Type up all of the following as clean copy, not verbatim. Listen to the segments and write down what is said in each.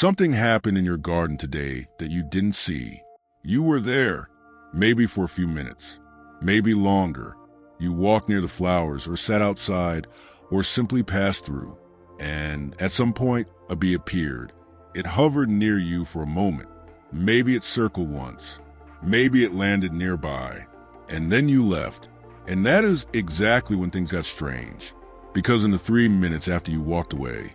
Something happened in your garden today that you didn't see. You were there, maybe for a few minutes, maybe longer. You walked near the flowers or sat outside or simply passed through. And at some point, a bee appeared. It hovered near you for a moment. Maybe it circled once. Maybe it landed nearby. And then you left. And that is exactly when things got strange. Because in the 3 minutes after you walked away,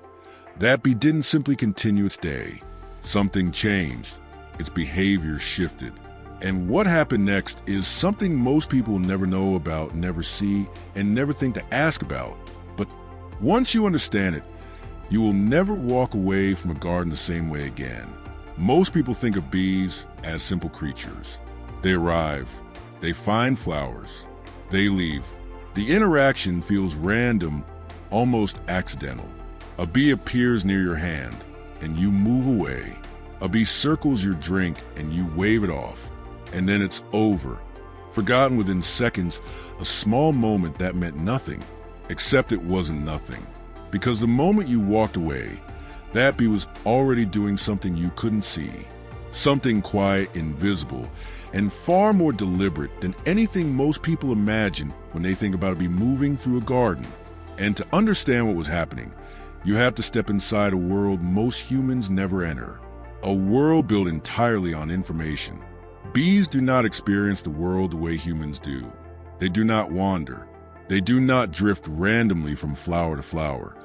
that bee didn't simply continue its day. Something changed. Its behavior shifted. And what happened next is something most people never know about, never see, and never think to ask about. But once you understand it, you will never walk away from a garden the same way again. Most people think of bees as simple creatures. They arrive, they find flowers, they leave. The interaction feels random, almost accidental. A bee appears near your hand, and you move away. A bee circles your drink, and you wave it off. And then it's over. Forgotten within seconds, a small moment that meant nothing, except it wasn't nothing. Because the moment you walked away, that bee was already doing something you couldn't see. Something quiet, invisible, and far more deliberate than anything most people imagine when they think about a bee moving through a garden. And to understand what was happening, you have to step inside a world most humans never enter. A world built entirely on information. Bees do not experience the world the way humans do. They do not wander. They do not drift randomly from flower to flower,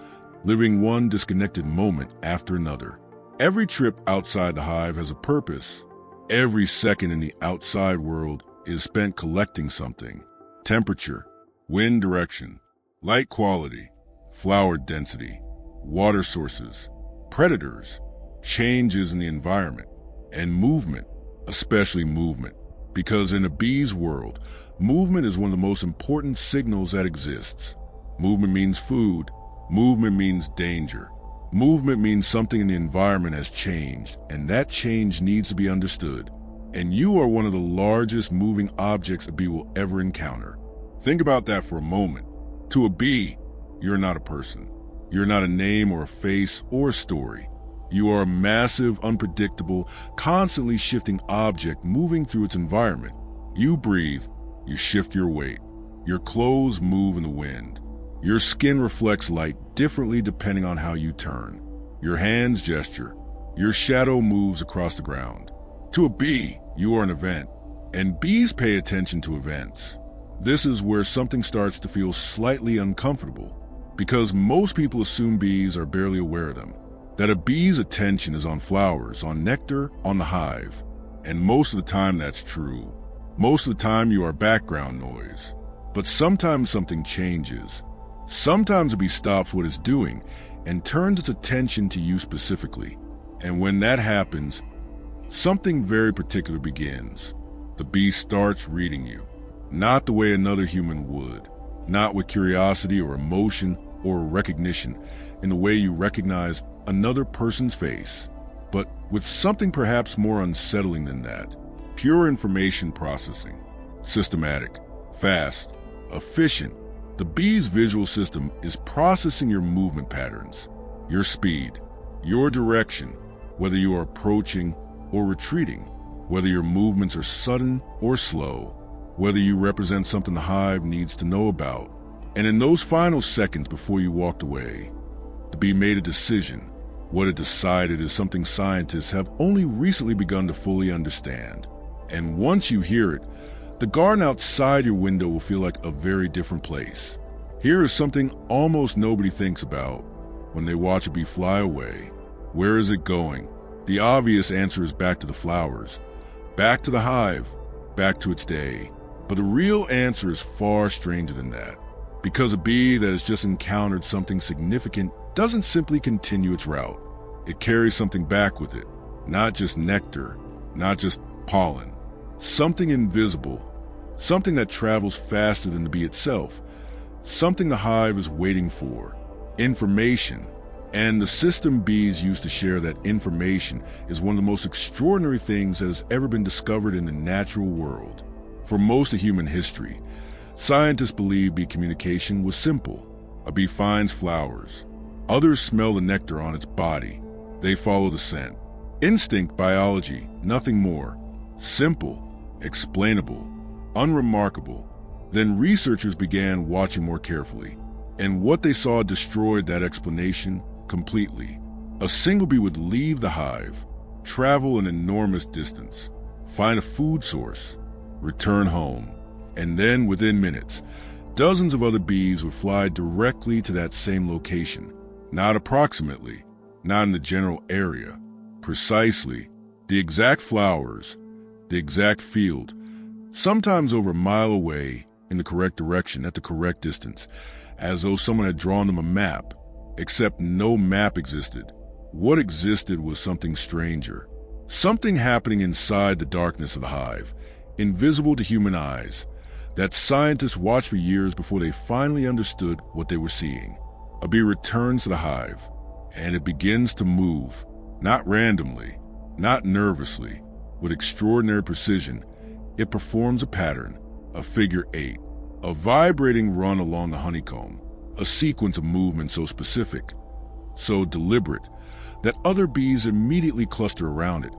living one disconnected moment after another. Every trip outside the hive has a purpose. Every second in the outside world is spent collecting something. Temperature, wind direction, light quality, flower density, water sources, predators, changes in the environment, and movement, especially movement. Because in a bee's world, movement is one of the most important signals that exists. Movement means food. Movement means danger. Movement means something in the environment has changed, and that change needs to be understood. And you are one of the largest moving objects a bee will ever encounter. Think about that for a moment. To a bee, you're not a person. You're not a name or a face or a story. You are a massive, unpredictable, constantly shifting object moving through its environment. You breathe, you shift your weight. Your clothes move in the wind. Your skin reflects light differently depending on how you turn. Your hands gesture. Your shadow moves across the ground. To a bee, you are an event, and bees pay attention to events. This is where something starts to feel slightly uncomfortable, because most people assume bees are barely aware of them, that a bee's attention is on flowers, on nectar, on the hive. And most of the time that's true. Most of the time you are background noise. But sometimes something changes. Sometimes a bee stops what it's doing and turns its attention to you specifically. And when that happens, something very particular begins. The bee starts reading you, not the way another human would, not with curiosity or emotion or recognition in the way you recognize another person's face, but with something perhaps more unsettling than that. Pure information processing. Systematic, fast, efficient. The bee's visual system is processing your movement patterns, your speed, your direction, whether you are approaching or retreating, whether your movements are sudden or slow, whether you represent something the hive needs to know about. And in those final seconds before you walked away, the bee made a decision. What it decided is something scientists have only recently begun to fully understand. And once you hear it, the garden outside your window will feel like a very different place. Here is something almost nobody thinks about when they watch a bee fly away. Where is it going? The obvious answer is back to the flowers, back to the hive, back to its day. But the real answer is far stranger than that. Because a bee that has just encountered something significant doesn't simply continue its route. It carries something back with it, not just nectar, not just pollen. Something invisible, something that travels faster than the bee itself, something the hive is waiting for, information. And the system bees use to share that information is one of the most extraordinary things that has ever been discovered in the natural world. For most of human history, scientists believe bee communication was simple. A bee finds flowers. Others smell the nectar on its body. They follow the scent. Instinct biology, nothing more. Simple, explainable, unremarkable. Then researchers began watching more carefully, and what they saw destroyed that explanation completely. A single bee would leave the hive, travel an enormous distance, find a food source, return home, and then within minutes, dozens of other bees would fly directly to that same location. Not approximately, not in the general area, precisely, the exact flowers, the exact field, sometimes over a mile away in the correct direction at the correct distance, as though someone had drawn them a map, except no map existed. What existed was something stranger, something happening inside the darkness of the hive, invisible to human eyes, that scientists watched for years before they finally understood what they were seeing. A bee returns to the hive, and it begins to move, not randomly, not nervously, with extraordinary precision. It performs a pattern, a figure 8, a vibrating run along the honeycomb, a sequence of movements so specific, so deliberate, that other bees immediately cluster around it,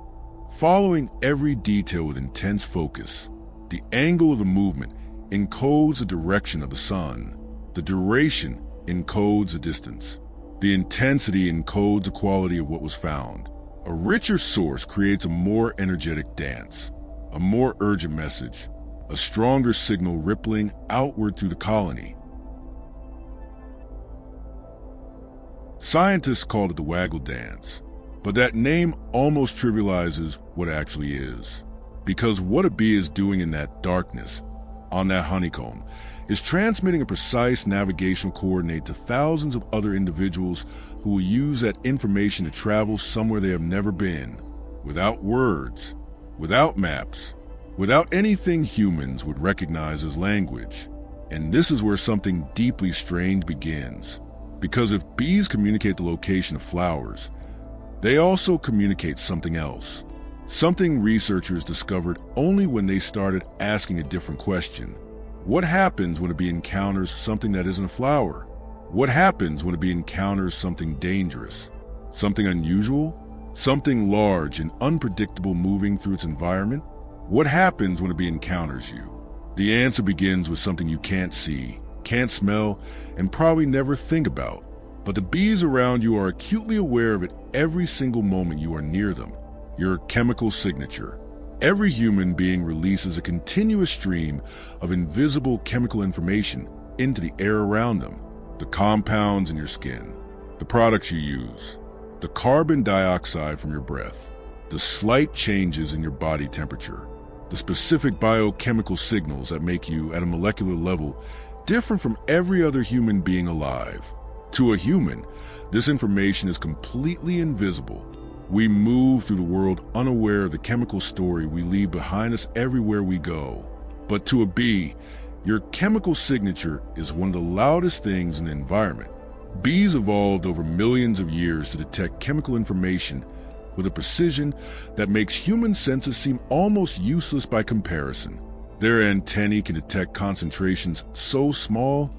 following every detail with intense focus. The angle of the movement encodes the direction of the sun. The duration encodes the distance. The intensity encodes the quality of what was found. A richer source creates a more energetic dance, a more urgent message, a stronger signal rippling outward through the colony. Scientists called it the waggle dance, but that name almost trivializes what it actually is. Because what a bee is doing in that darkness, on that honeycomb, is transmitting a precise navigational coordinate to thousands of other individuals who will use that information to travel somewhere they have never been, without words, without maps, without anything humans would recognize as language. And this is where something deeply strange begins. Because if bees communicate the location of flowers, they also communicate something else. Something researchers discovered only when they started asking a different question. What happens when a bee encounters something that isn't a flower? What happens when a bee encounters something dangerous? Something unusual? Something large and unpredictable moving through its environment? What happens when a bee encounters you? The answer begins with something you can't see, can't smell, and probably never think about. But the bees around you are acutely aware of it every single moment you are near them. Your chemical signature. Every human being releases a continuous stream of invisible chemical information into the air around them. The compounds in your skin, the products you use, the carbon dioxide from your breath, the slight changes in your body temperature, the specific biochemical signals that make you, at a molecular level, different from every other human being alive. To a human, this information is completely invisible. We move through the world unaware of the chemical story we leave behind us everywhere we go. But to a bee, your chemical signature is one of the loudest things in the environment. Bees evolved over millions of years to detect chemical information with a precision that makes human senses seem almost useless by comparison. Their antennae can detect concentrations so small,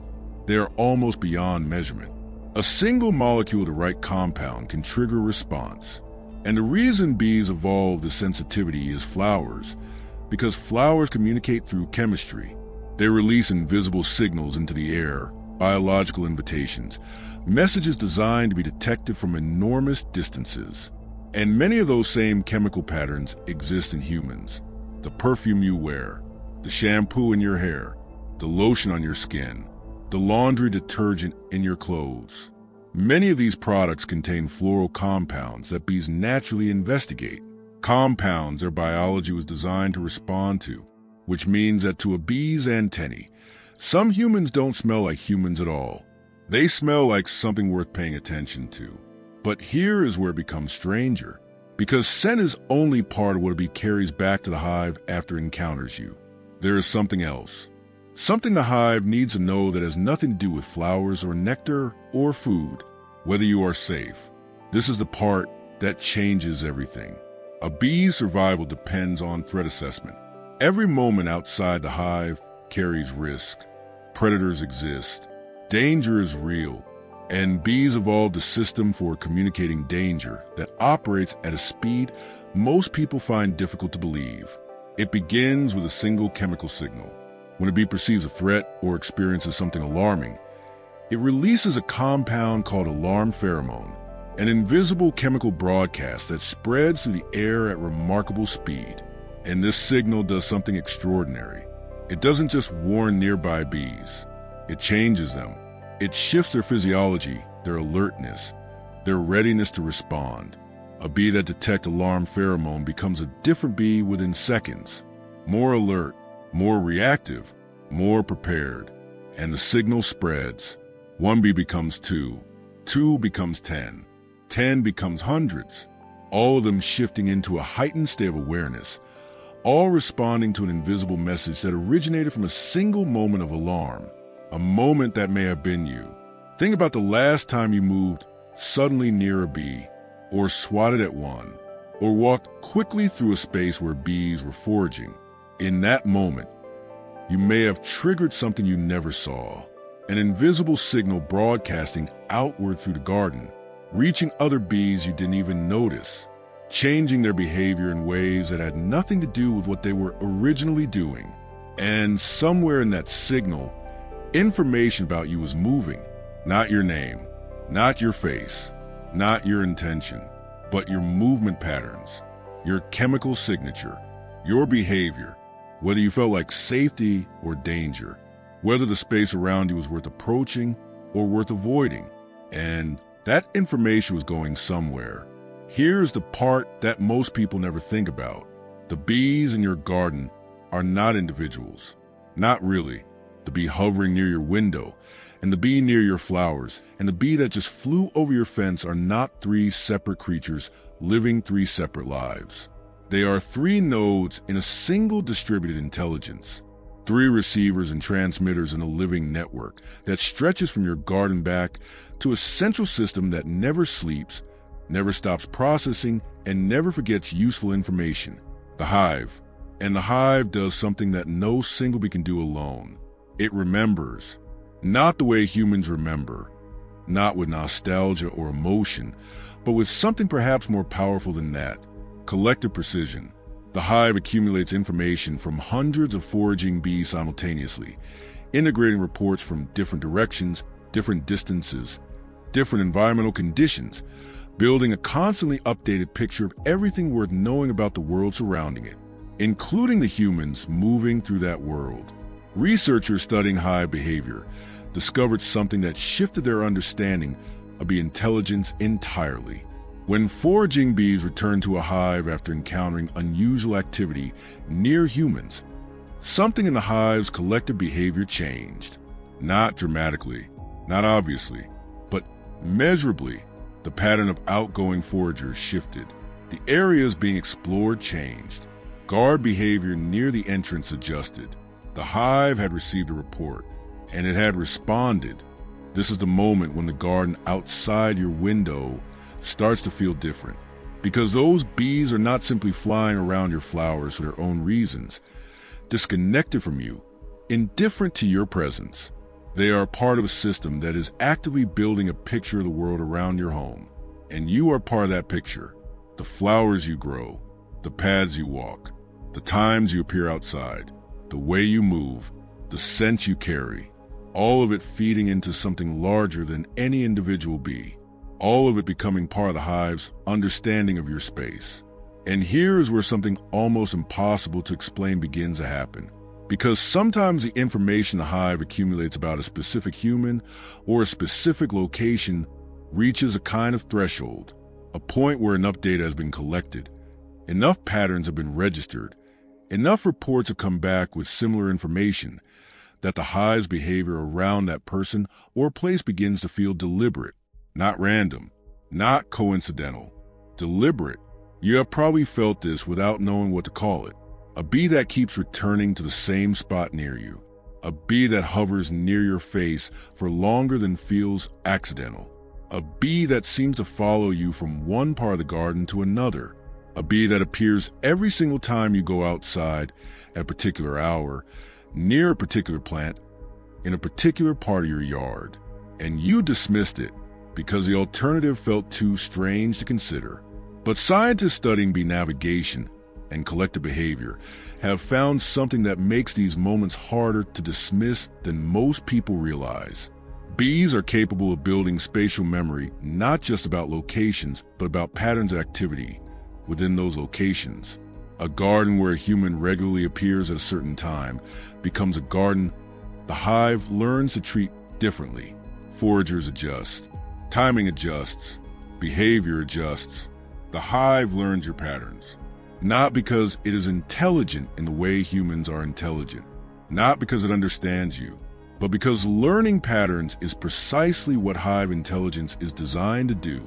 they are almost beyond measurement. A single molecule of the right compound can trigger a response. And the reason bees evolved this sensitivity is flowers, because flowers communicate through chemistry. They release invisible signals into the air, biological invitations, messages designed to be detected from enormous distances. And many of those same chemical patterns exist in humans. The perfume you wear, the shampoo in your hair, the lotion on your skin, the laundry detergent in your clothes. Many of these products contain floral compounds that bees naturally investigate, compounds their biology was designed to respond to, which means that to a bee's antennae, some humans don't smell like humans at all. They smell like something worth paying attention to. But here is where it becomes stranger, because scent is only part of what a bee carries back to the hive after it encounters you. There is something else. Something the hive needs to know that has nothing to do with flowers or nectar or food, whether you are safe. This is the part that changes everything. A bee's survival depends on threat assessment. Every moment outside the hive carries risk. Predators exist. Danger is real. And bees evolved a system for communicating danger that operates at a speed most people find difficult to believe. It begins with a single chemical signal. When a bee perceives a threat or experiences something alarming, it releases a compound called alarm pheromone, an invisible chemical broadcast that spreads through the air at remarkable speed. And this signal does something extraordinary. It doesn't just warn nearby bees. It changes them. It shifts their physiology, their alertness, their readiness to respond. A bee that detects alarm pheromone becomes a different bee within seconds. More alert, more reactive, more prepared. And the signal spreads. One bee becomes two becomes 10, 10 becomes hundreds, all of them shifting into a heightened state of awareness, all responding to an invisible message that originated from a single moment of alarm, a moment that may have been you. Think about the last time you moved suddenly near a bee, or swatted at one, or walked quickly through a space where bees were foraging. In that moment, you may have triggered something you never saw, an invisible signal broadcasting outward through the garden, reaching other bees you didn't even notice, changing their behavior in ways that had nothing to do with what they were originally doing. And somewhere in that signal, information about you was moving. Not your name, not your face, not your intention, but your movement patterns, your chemical signature, your behavior, whether you felt like safety or danger, whether the space around you was worth approaching or worth avoiding. And that information was going somewhere. Here's the part that most people never think about. The bees in your garden are not individuals. Not really. The bee hovering near your window, and the bee near your flowers, and the bee that just flew over your fence are not three separate creatures living three separate lives. They are three nodes in a single distributed intelligence. Three receivers and transmitters in a living network that stretches from your garden back to a central system that never sleeps, never stops processing, and never forgets useful information. The hive. And the hive does something that no single bee can do alone. It remembers. Not the way humans remember. Not with nostalgia or emotion, but with something perhaps more powerful than that. Collective precision. The hive accumulates information from hundreds of foraging bees simultaneously, integrating reports from different directions, different distances, different environmental conditions, building a constantly updated picture of everything worth knowing about the world surrounding it, including the humans moving through that world. Researchers studying hive behavior discovered something that shifted their understanding of bee intelligence entirely. When foraging bees returned to a hive after encountering unusual activity near humans, something in the hive's collective behavior changed. Not dramatically, not obviously, but measurably. The pattern of outgoing foragers shifted. The areas being explored changed. Guard behavior near the entrance adjusted. The hive had received a report, and it had responded. This is the moment when the garden outside your window starts to feel different, because those bees are not simply flying around your flowers for their own reasons, disconnected from you, indifferent to your presence. They are part of a system that is actively building a picture of the world around your home, and you are part of that picture. The flowers you grow, the paths you walk, the times you appear outside, the way you move, the scent you carry, all of it feeding into something larger than any individual bee. All of it becoming part of the hive's understanding of your space. And here is where something almost impossible to explain begins to happen. Because sometimes the information the hive accumulates about a specific human or a specific location reaches a kind of threshold, a point where enough data has been collected, enough patterns have been registered, enough reports have come back with similar information that the hive's behavior around that person or place begins to feel deliberate. Not random, not coincidental, deliberate. You have probably felt this without knowing what to call it. A bee that keeps returning to the same spot near you. A bee that hovers near your face for longer than feels accidental. A bee that seems to follow you from one part of the garden to another. A bee that appears every single time you go outside at a particular hour, near a particular plant, in a particular part of your yard. and you dismissed it because the alternative felt too strange to consider. But scientists studying bee navigation and collective behavior have found something that makes these moments harder to dismiss than most people realize. Bees are capable of building spatial memory, not just about locations, but about patterns of activity within those locations. A garden where a human regularly appears at a certain time becomes a garden the hive learns to treat differently. Foragers adjust, timing adjusts, behavior adjusts. The hive learns your patterns, not because it is intelligent in the way humans are intelligent, not because it understands you, but because learning patterns is precisely what hive intelligence is designed to do.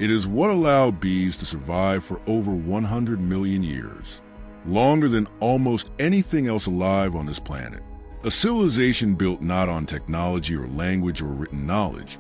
It is what allowed bees to survive for over 100 million years, longer than almost anything else alive on this planet. A civilization built not on technology or language or written knowledge,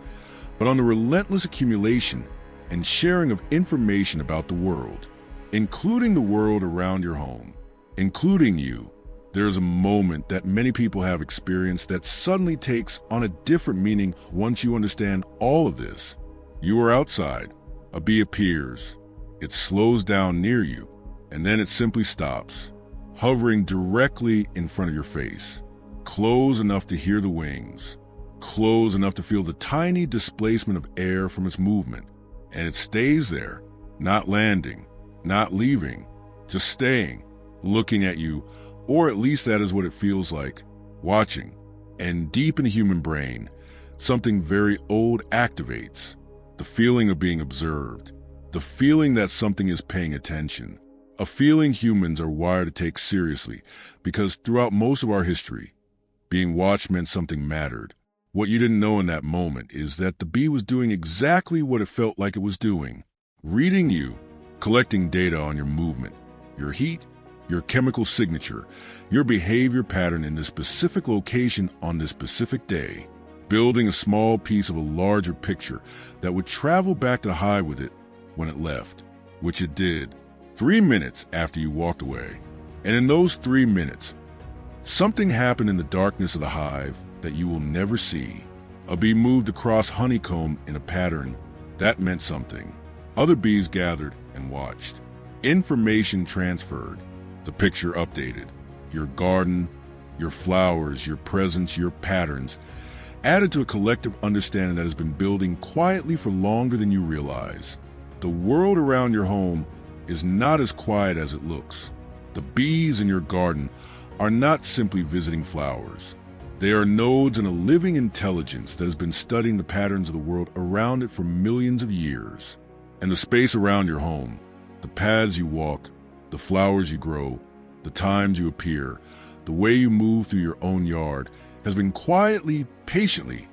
but on the relentless accumulation and sharing of information about the world, including the world around your home, including you. There is a moment that many people have experienced that suddenly takes on a different meaning once you understand all of this. You are outside, a bee appears, it slows down near you, and then it simply stops, hovering directly in front of your face, close enough to hear the wings, close enough to feel the tiny displacement of air from its movement, and it stays there, not landing, not leaving, just staying, looking at you, or at least that is what it feels like, watching. And deep in the human brain, something very old activates, the feeling of being observed, the feeling that something is paying attention, a feeling humans are wired to take seriously, because throughout most of our history, being watched meant something mattered. What you didn't know in that moment is that the bee was doing exactly what it felt like it was doing, reading you, collecting data on your movement, your heat, your chemical signature, your behavior pattern in this specific location on this specific day, building a small piece of a larger picture that would travel back to the hive with it when it left, which it did 3 minutes after you walked away. And in those 3 minutes, something happened in the darkness of the hive that you will never see. A bee moved across honeycomb in a pattern that meant something. Other bees gathered and watched. Information transferred. The picture updated. Your garden, your flowers, your presence, your patterns, added to a collective understanding that has been building quietly for longer than you realize. The world around your home is not as quiet as it looks. The bees in your garden are not simply visiting flowers. They are nodes in a living intelligence that has been studying the patterns of the world around it for millions of years. And the space around your home, the paths you walk, the flowers you grow, the times you appear, the way you move through your own yard, has been quietly, patiently,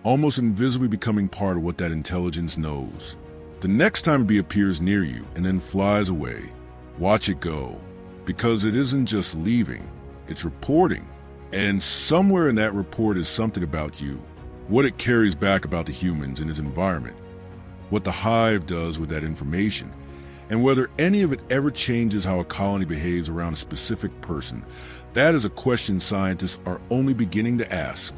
almost invisibly becoming part of what that intelligence knows. The next time a bee appears near you and then flies away, watch it go, because it isn't just leaving, it's reporting. And somewhere in that report is something about you, what it carries back about the humans in its environment, what the hive does with that information, and whether any of it ever changes how a colony behaves around a specific person. That is a question scientists are only beginning to ask,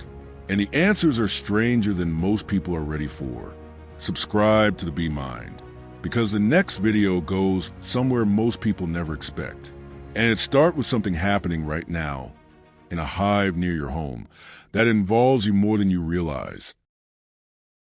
and the answers are stranger than most people are ready for. Subscribe to the Bee Mind, because the next video goes somewhere most people never expect. And it starts with something happening right now in a hive near your home that involves you more than you realize.